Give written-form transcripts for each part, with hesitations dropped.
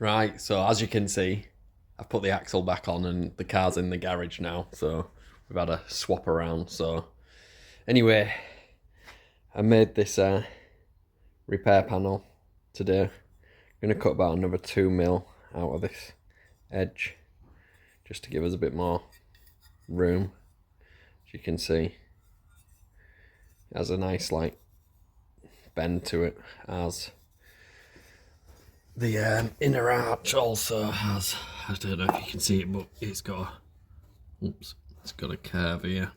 Right, so as you can see, I've put the axle back on and the car's in the garage now, so we've had a swap around. So anyway, I made this repair panel today. I'm going to cut about another 2mm out of this edge just to give us a bit more room. As you can see, it has a nice like bend to it, as the inner arch also has, I don't know if you can see it, but it's got a curve here,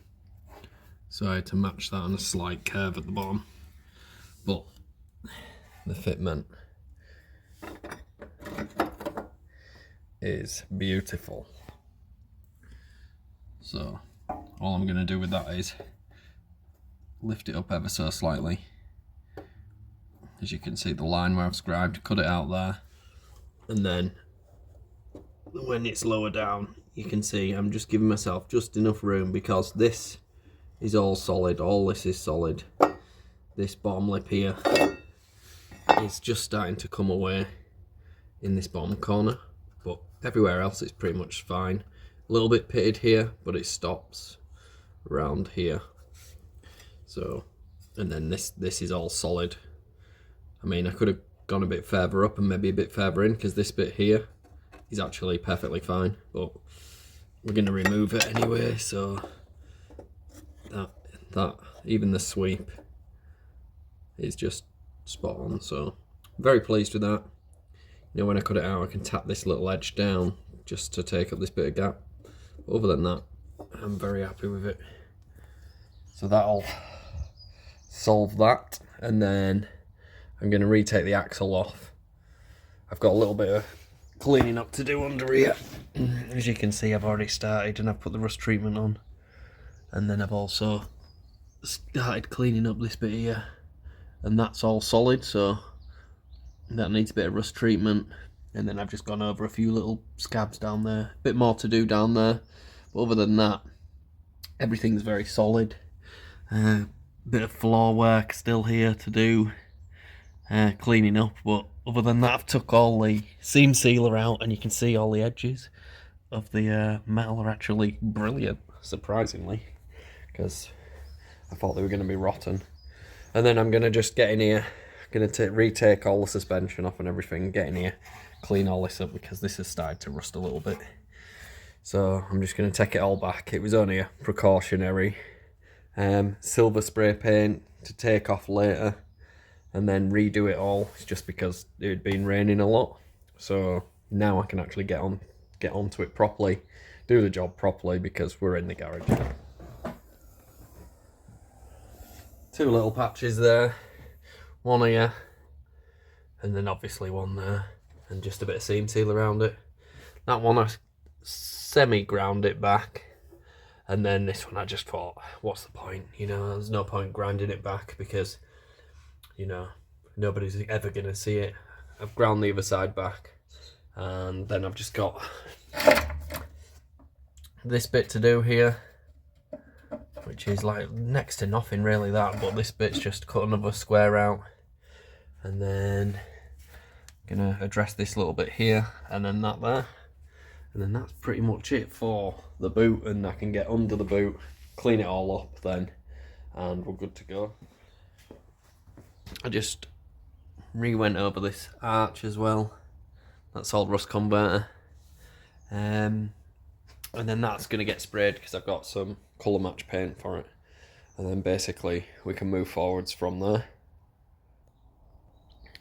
so I had to match that on a slight curve at the bottom, but the fitment is beautiful. So all I'm going to do with that is lift it up ever so slightly. As you can see, the line where I've scribed, cut it out there, and then when it's lower down, you can see I'm just giving myself just enough room, because this is all solid, all this is solid. This bottom lip here is just starting to come away in this bottom corner, but everywhere else it's pretty much fine. A little bit pitted here, but it stops around here. So, and then this is all solid. I mean, I could have gone a bit further up and maybe a bit further in, because this bit here is actually perfectly fine, but we're going to remove it anyway. So that even the sweep is just spot on. So I'm very pleased with that. You know, when I cut it out, I can tap this little edge down just to take up this bit of gap. But other than that, I'm very happy with it. So that'll solve that, and then I'm going to retake the axle off. I've got a little bit of cleaning up to do under here. As you can see, I've already started and I've put the rust treatment on. And then I've also started cleaning up this bit here. And that's all solid, so that needs a bit of rust treatment. And then I've just gone over a few little scabs down there. A bit more to do down there. But other than that, everything's very solid. Bit of floor work still here to do. Cleaning up, but other than that, I've took all the seam sealer out, and you can see all the edges of the metal are actually brilliant, surprisingly, because I thought they were going to be rotten. And then I'm going to just get in here, going to retake all the suspension off and everything, get in here, clean all this up, because this has started to rust a little bit. So I'm just going to take it all back. It was only a precautionary silver spray paint to take off later, and then redo it all. It's just because it had been raining a lot. So now I can actually get onto it properly, do the job properly, because we're in the garage. Two little patches there, one here, and then obviously one there, and just a bit of seam seal around it. That one I semi-ground it back, and then this one I just thought, what's the point? You know, there's no point grinding it back, because you know, nobody's ever going to see it. I've ground the other side back, and then I've just got this bit to do here, which is like next to nothing really, that, but this bit's just cut another square out, and then I'm going to address this little bit here, and then that there, and then that's pretty much it for the boot, and I can get under the boot, clean it all up then, and we're good to go. I just re-went over this arch as well. That's all rust converter. And then that's going to get sprayed, because I've got some colour match paint for it. And then basically we can move forwards from there.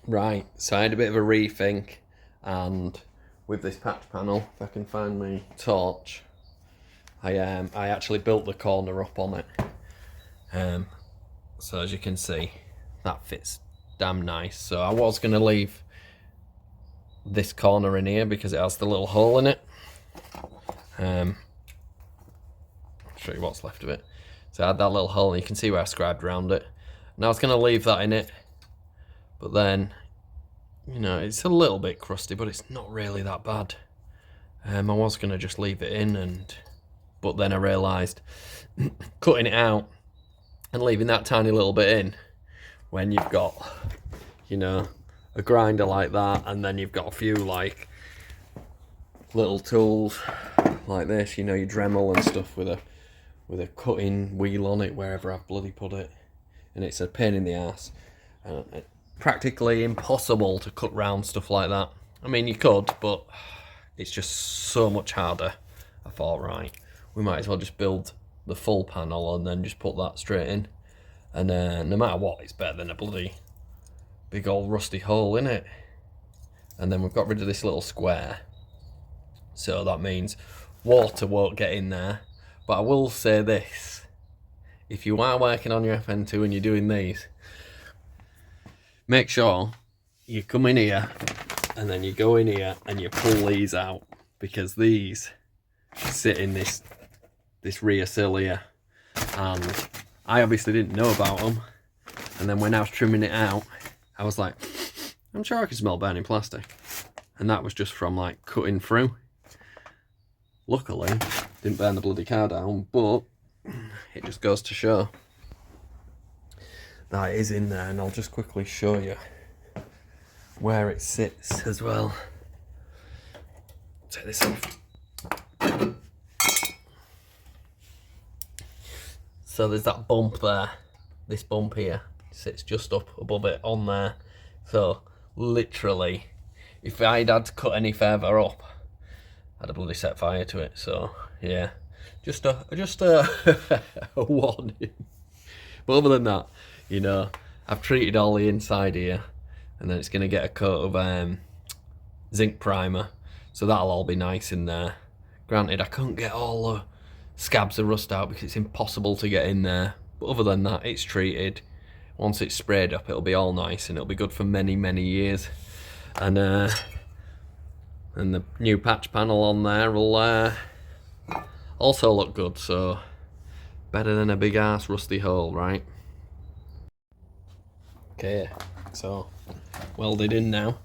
Right, so I had a bit of a rethink, and with this patch panel, if I can find my torch, I actually built the corner up on it. So as you can see, that fits damn nice. So I was going to leave this corner in here because it has the little hole in it. I'll show you what's left of it. So I had that little hole, and you can see where I scribed around it. Now I was going to leave that in it, but then, you know, it's a little bit crusty, but it's not really that bad. I was going to just leave it in, but then I realised cutting it out and leaving that tiny little bit in, when you've got, you know, a grinder like that, and then you've got a few like little tools like this, you know, your Dremel and stuff with a cutting wheel on it wherever I've bloody put it, and it's a pain in the ass. Practically impossible to cut round stuff like that. I mean, you could, but it's just so much harder. I thought, right, we might as well just build the full panel and then just put that straight in, and no matter what, it's better than a bloody big old rusty hole in it. And then we've got rid of this little square, so that means water won't get in there. But I will say this, if you are working on your Fn2 and you're doing these, make sure you come in here and then you go in here and you pull these out, because these sit in this rear sill here, and I obviously didn't know about them, and then when I was trimming it out, I was like, I'm sure I can smell burning plastic, and that was just from like cutting through. Luckily didn't burn the bloody car down, but it just goes to show that it is in there. And I'll just quickly show you where it sits as well. Take this off. So there's that bump there, this bump here sits just up above it on there. So literally, if I'd had to cut any further up, I'd have bloody set fire to it. So yeah, just a a warning. But other than that, you know, I've treated all the inside here, and then it's going to get a coat of zinc primer, so that'll all be nice in there. Granted, I couldn't get all the scabs of rust out because it's impossible to get in there, but other than that, it's treated. Once it's sprayed up, it'll be all nice and it'll be good for many, many years. And the new patch panel on there will also look good, so better than a big ass rusty hole, right? Okay, so welded in now.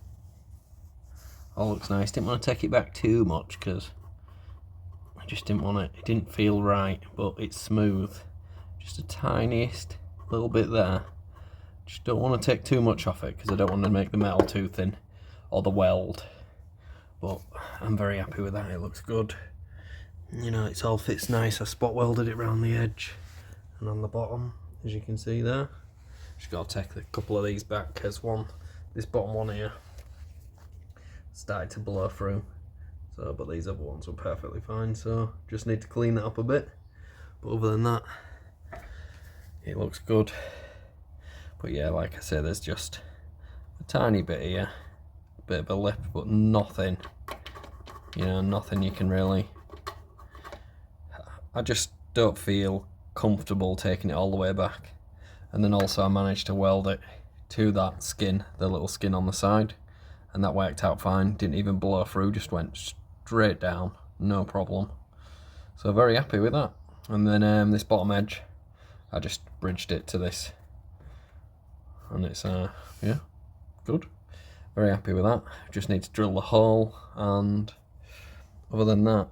All looks nice. Didn't want to take it back too much because I just didn't want it. It didn't feel right, but it's smooth. Just the tiniest little bit there. Just don't want to take too much off it because I don't want to make the metal too thin or the weld. But I'm very happy with that. It looks good. You know, it all fits nice. I spot welded it around the edge and on the bottom, as you can see there. Just got to take a couple of these back because this bottom one here started to blow through. So, but these other ones were perfectly fine. So just need to clean that up a bit. But other than that, it looks good. But yeah, like I said, there's just a tiny bit here, a bit of a lip, but nothing, you know, nothing you can really, I just don't feel comfortable taking it all the way back. And then also I managed to weld it to that skin, the little skin on the side, and that worked out fine. Didn't even blow through, just went straight down, no problem. So very happy with that. And then this bottom edge, I just bridged it to this, and it's yeah, good. Very happy with that. Just need to drill the hole, and other than that,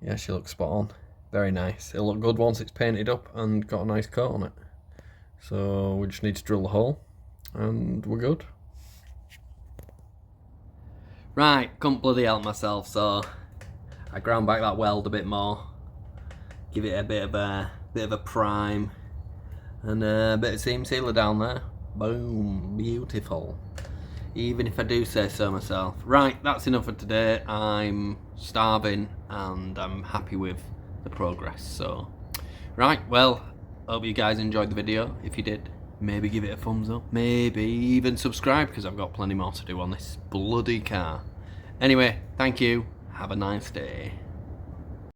yeah, she looks spot on. Very nice. It'll look good once it's painted up and got a nice coat on it. So we just need to drill the hole and we're good. Right, couldn't bloody help myself, so I ground back that weld a bit more, give it a bit of a prime, and a bit of seam sealer down there. Boom, beautiful. Even if I do say so myself. Right, that's enough for today. I'm starving and I'm happy with the progress. So, right, well, hope you guys enjoyed the video. If you did, maybe give it a thumbs up. Maybe even subscribe, because I've got plenty more to do on this bloody car. Anyway, thank you. Have a nice day.